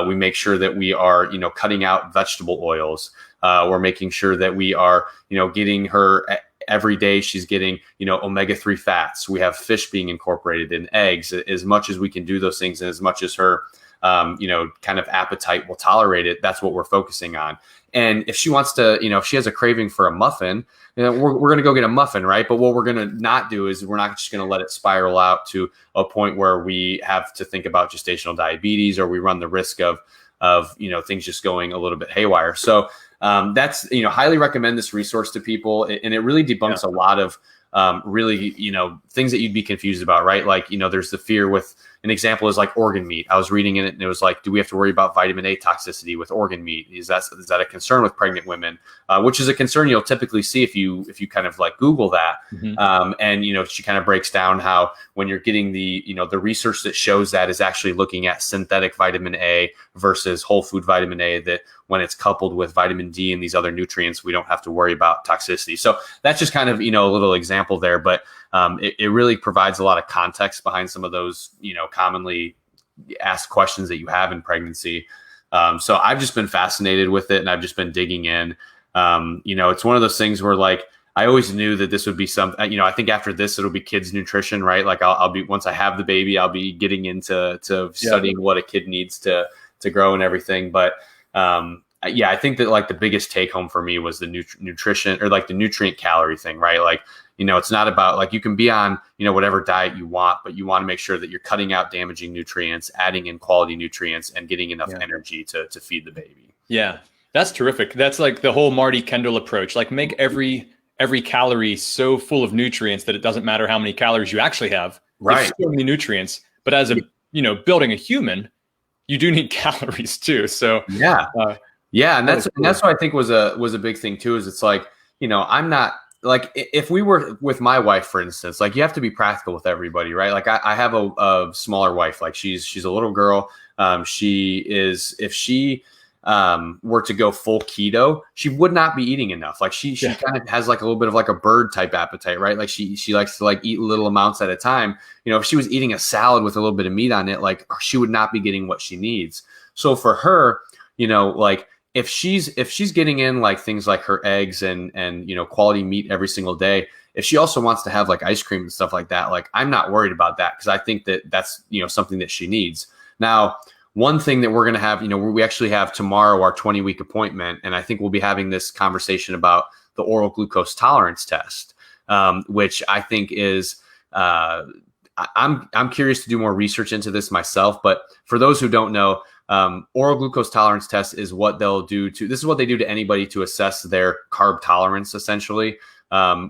We make sure that we are, cutting out vegetable oils. We're making sure that we are, getting her every day. She's getting, omega-3 fats. We have fish being incorporated in eggs. As much as we can do those things and as much as her, kind of appetite will tolerate it, that's what we're focusing on. And if she wants to, if she has a craving for a muffin, we're going to go get a muffin, right? But what we're going to not do is we're not just going to let it spiral out to a point where we have to think about gestational diabetes, or we run the risk of things just going a little bit haywire. So that's, highly recommend this resource to people. And it really debunks a lot of really, things that you'd be confused about, right? Like, there's the fear with, an example is like organ meat. I was reading in it and it was like, do we have to worry about vitamin A toxicity with organ meat? Is that a concern with pregnant women? Which is a concern you'll typically see if you kind of like Google that. Mm-hmm. And, she kind of breaks down how when you're getting the research that shows that is actually looking at synthetic vitamin A versus whole food vitamin A, that when it's coupled with vitamin D and these other nutrients, we don't have to worry about toxicity. So that's just kind of, a little example there, but it really provides a lot of context behind some of those, commonly asked questions that you have in pregnancy. So I've just been fascinated with it and I've just been digging in. It's one of those things where like, I always knew that this would be something, I think after this, it'll be kids nutrition, right? Like I'll be, once I have the baby, I'll be getting into studying what a kid needs to grow and everything. But, I think that like the biggest take home for me was the nutrition, or like the nutrient calorie thing, right? Like, it's not about like, you can be on, whatever diet you want, but you want to make sure that you're cutting out damaging nutrients, adding in quality nutrients, and getting enough energy to feed the baby. Yeah. That's terrific. That's like the whole Marty Kendall approach. Like make every calorie so full of nutrients that it doesn't matter how many calories you actually have. Right. There's so many nutrients, but as a, building a human, you do need calories too. So and that's what I think was a big thing too, is it's like, I'm not like, if we were with my wife, for instance, like you have to be practical with everybody, right? Like I have a smaller wife, like she's a little girl. If she were to go full keto, she would not be eating enough. Like she kind of has like a little bit of like a bird type appetite, right? Like she likes to like eat little amounts at a time. If she was eating a salad with a little bit of meat on it, like she would not be getting what she needs. So for her, like if she's getting in like things like her eggs and quality meat every single day, if she also wants to have like ice cream and stuff like that, like I'm not worried about that, because I think that that's something that she needs. Now, one thing that we're going to have, we actually have tomorrow our 20-week appointment, and I think we'll be having this conversation about the oral glucose tolerance test, which I think is, I'm curious to do more research into this myself. But for those who don't know, oral glucose tolerance test is what this is what they do to anybody to assess their carb tolerance, essentially.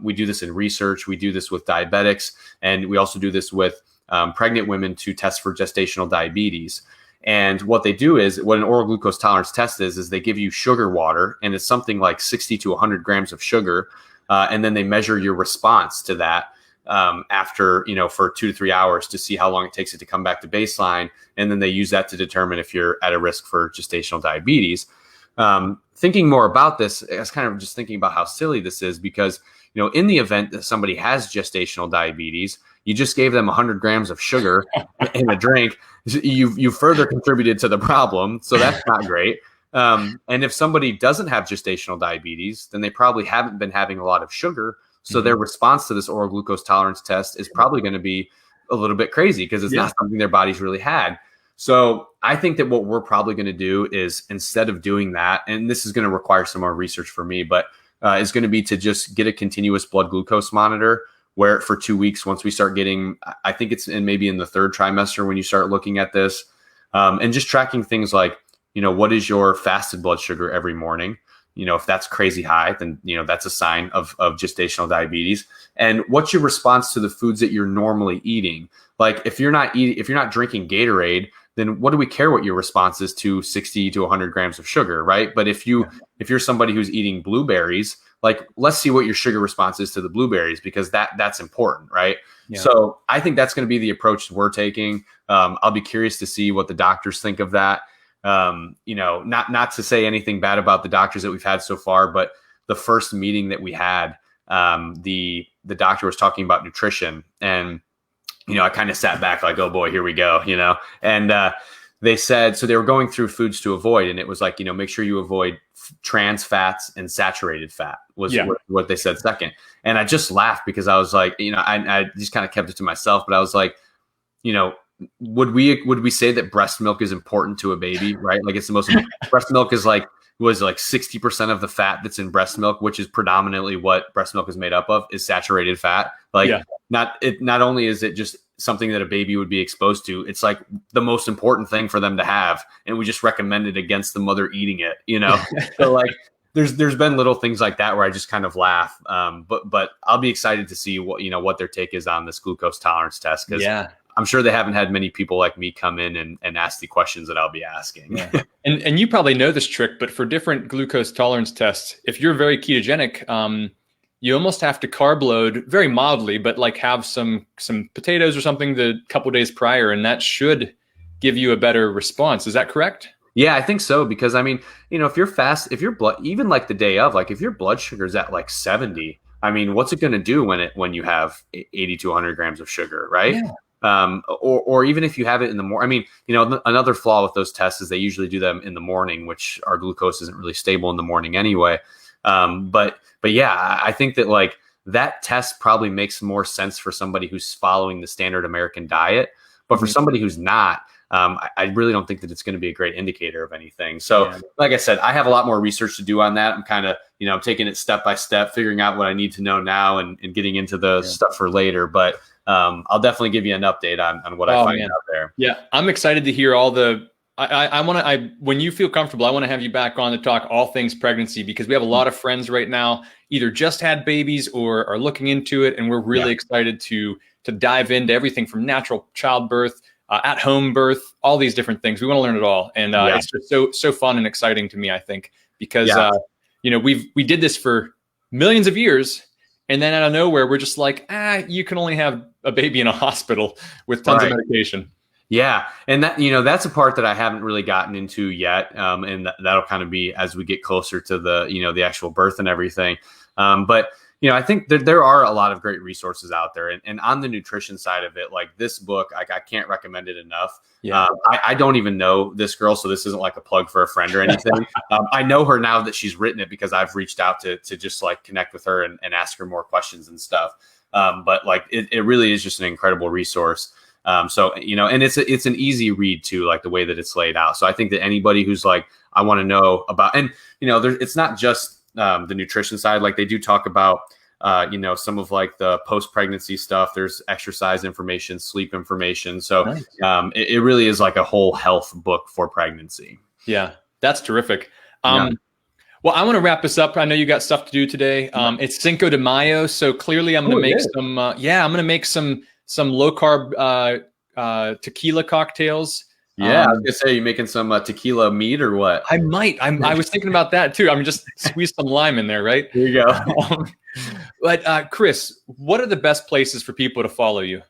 We do this in research. We do this with diabetics, and we also do this with pregnant women to test for gestational diabetes. And what they do is, what an oral glucose tolerance test is they give you sugar water, and it's something like 60 to 100 grams of sugar. And then they measure your response to that after, for 2 to 3 hours to see how long it takes it to come back to baseline. And then they use that to determine if you're at a risk for gestational diabetes. Thinking more about this, I was kind of just thinking about how silly this is, because, in the event that somebody has gestational diabetes, you just gave them 100 grams of sugar in a drink. You further contributed to the problem. So that's not great. And if somebody doesn't have gestational diabetes, then they probably haven't been having a lot of sugar. So their response to this oral glucose tolerance test is probably going to be a little bit crazy because it's not something their body's really had. So I think that what we're probably going to do is, instead of doing that, and this is going to require some more research for me, but is going to be to just get a continuous blood glucose monitor where for 2 weeks, once we start getting, I think it's maybe in the third trimester when you start looking at this, and just tracking things like, what is your fasted blood sugar every morning? If that's crazy high, then, that's a sign of gestational diabetes. And what's your response to the foods that you're normally eating? Like if you're not drinking Gatorade, then what do we care what your response is to 60 to 100 grams of sugar, right? But if you're somebody who's eating blueberries, like let's see what your sugar response is to the blueberries, because that's important, right? Yeah. So I think that's going to be the approach we're taking. I'll be curious to see what the doctors think of that. Not to say anything bad about the doctors that we've had so far, but the first meeting that we had, the doctor was talking about nutrition, and I kind of sat back like, oh boy, here we go, and they said, so they were going through foods to avoid, and it was like, make sure you avoid trans fats and saturated fat was what they said second. And I just laughed because I was like, I just kind of kept it to myself, but I was like, would we say that breast milk is important to a baby, right? Like it's the most breast milk was like 60% of the fat that's in breast milk, which is predominantly what breast milk is made up of, is saturated fat. Not only is it just something that a baby would be exposed to, it's like the most important thing for them to have. And we just recommend it against the mother eating it, So like there's been little things like that where I just kind of laugh. But I'll be excited to see what their take is on this glucose tolerance test. Cause I'm sure they haven't had many people like me come in and ask the questions that I'll be asking. Yeah. And you probably know this trick, but for different glucose tolerance tests, if you're very ketogenic, you almost have to carb load very mildly, but like have some potatoes or something the couple of days prior, and that should give you a better response. Is that correct? Yeah, I think so. Because I mean, if your blood, even like the day of, like if your blood sugar is at like 70, I mean, what's it going to do when you have 80 to 100 grams of sugar, right? Yeah. Or even if you have it in the morning, I mean, another flaw with those tests is they usually do them in the morning, which our glucose isn't really stable in the morning anyway. But yeah, I think that like that test probably makes more sense for somebody who's following the standard American diet, but for somebody who's not, I really don't think that it's going to be a great indicator of anything. So like I said, I have a lot more research to do on that. I'm kind of, I'm taking it step by step, figuring out what I need to know now and getting into the stuff for later. But I'll definitely give you an update on what I find out there. Yeah, I'm excited to hear all the. When you feel comfortable, I want to have you back on to talk all things pregnancy, because we have a lot of friends right now either just had babies or are looking into it, and we're really excited to dive into everything from natural childbirth, at home birth, all these different things. We want to learn it all, and it's just so fun and exciting to me. I think because we did this for millions of years. And then out of nowhere, we're just like, you can only have a baby in a hospital with tons of medication. Yeah. And that, that's a part that I haven't really gotten into yet. And that'll kind of be as we get closer to the, the actual birth and everything. But I think that there are a lot of great resources out there. And on the nutrition side of it, like this book, I can't recommend it enough. Yeah. I don't even know this girl, so this isn't like a plug for a friend or anything. I know her now that she's written it because I've reached out to just like connect with her and ask her more questions and stuff. But like it really is just an incredible resource. So, and it's an easy read too, like the way that it's laid out. So I think that anybody who's like, I want to know about, and it's not just the nutrition side. Like they do talk about, some of like the post-pregnancy stuff. There's exercise information, sleep information. So nice. It really is like a whole health book for pregnancy. Yeah, that's terrific. Well, I want to wrap this up. I know you got stuff to do today. It's Cinco de Mayo. So clearly I'm going to make I'm going to make some low carb tequila cocktails. Yeah, I was gonna say, you making some tequila mead or what? I might. I was thinking about that too. I'm just squeeze some lime in there, right? There you go. But Chris, what are the best places for people to follow you?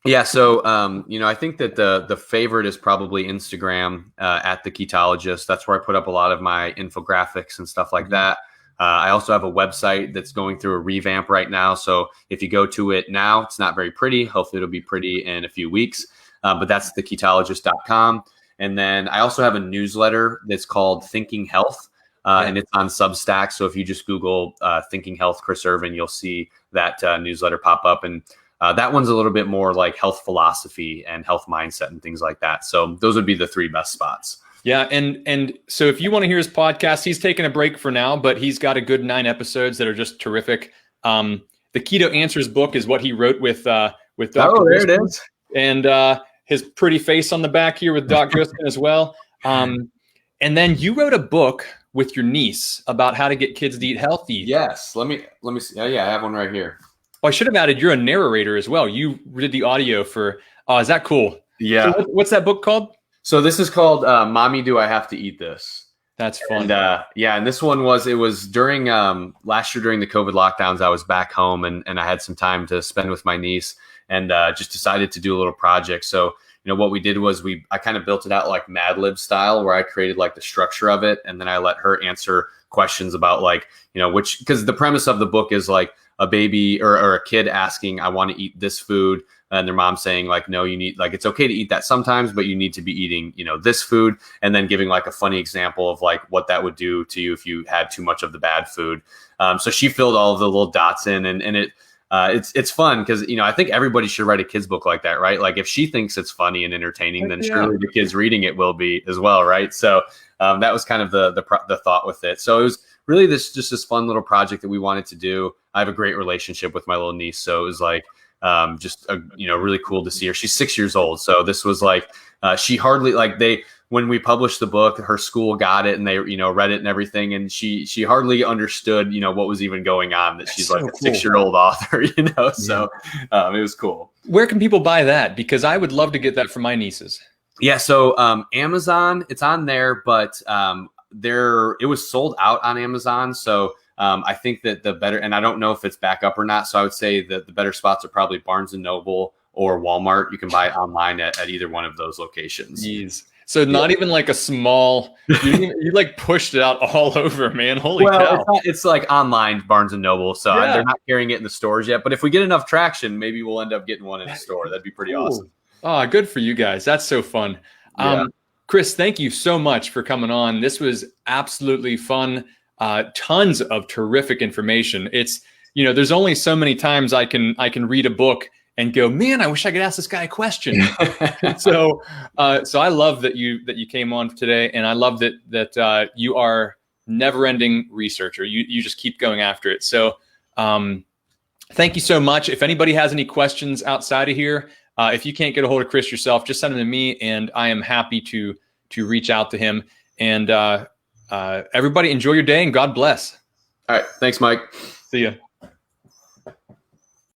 Yeah, so I think that the favorite is probably Instagram at the Ketologist. That's where I put up a lot of my infographics and stuff like that. I also have a website that's going through a revamp right now. So if you go to it now, it's not very pretty. Hopefully it'll be pretty in a few weeks. But that's theketologist.com. And then I also have a newsletter that's called Thinking Health. And it's on Substack. So if you just Google Thinking Health Chris Irvin, you'll see that newsletter pop up. And that one's a little bit more like health philosophy and health mindset and things like that. So those would be the 3 best spots. Yeah. And so if you want to hear his podcast, he's taking a break for now, but he's got a good 9 episodes that are just terrific. The Keto Answers book is what he wrote with Dr. Oh, there it is. And his pretty face on the back here with Doc Griskin as well. And then you wrote a book with your niece about how to get kids to eat healthy. Yes. Let me see. Oh, yeah, I have one right here. Oh, I should have added, you're a narrator as well. You did the audio for, is that cool? Yeah. So what's that book called? So this is called Mommy, Do I Have to Eat This? That's fun. And and this one was during last year during the COVID lockdowns. I was back home and I had some time to spend with my niece and just decided to do a little project. So what we did was I kind of built it out like Mad Lib style, where I created like the structure of it. And then I let her answer questions about like, because the premise of the book is like a baby or a kid asking, I want to eat this food. And their mom saying like, no, you need, like, it's okay to eat that sometimes, but you need to be eating, this food. And then giving like a funny example of like what that would do to you if you had too much of the bad food. So she filled all of the little dots in and it's fun because, I think everybody should write a kid's book like that, right? Like if she thinks it's funny and entertaining, then surely the kids reading it will be as well, right? So that was kind of the thought with it. So it was really just this fun little project that we wanted to do. I have a great relationship with my little niece, so it was like really cool to see her. She's 6 years old, so this was like she hardly when we published the book, her school got it and they read it and everything, and she hardly understood what was even going on. That she's like a 6-year-old author, So it was cool. Where can people buy that? Because I would love to get that for my nieces. Yeah, so Amazon, it's on there, but it was sold out on Amazon, so. I think that the better, and I don't know if it's back up or not. So I would say that the better spots are probably Barnes and Noble or Walmart. You can buy it online at either one of those locations. Jeez. So not even like a small, you like pushed it out all over, man. Holy cow. It's like online Barnes and Noble. So they're not carrying it in the stores yet, but if we get enough traction, maybe we'll end up getting one in the store. That'd be pretty awesome. Oh, good for you guys. That's so fun. Chris, thank you so much for coming on. This was absolutely fun. Tons of terrific information. It's, there's only so many times I can read a book and go, man, I wish I could ask this guy a question. So I love that you came on today, and I love that you are never-ending researcher. You just keep going after it. So thank you so much. If anybody has any questions outside of here, if you can't get a hold of Chris yourself, just send them to me, and I am happy to reach out to him. And everybody enjoy your day and God bless. All right. Thanks, Mike. See ya.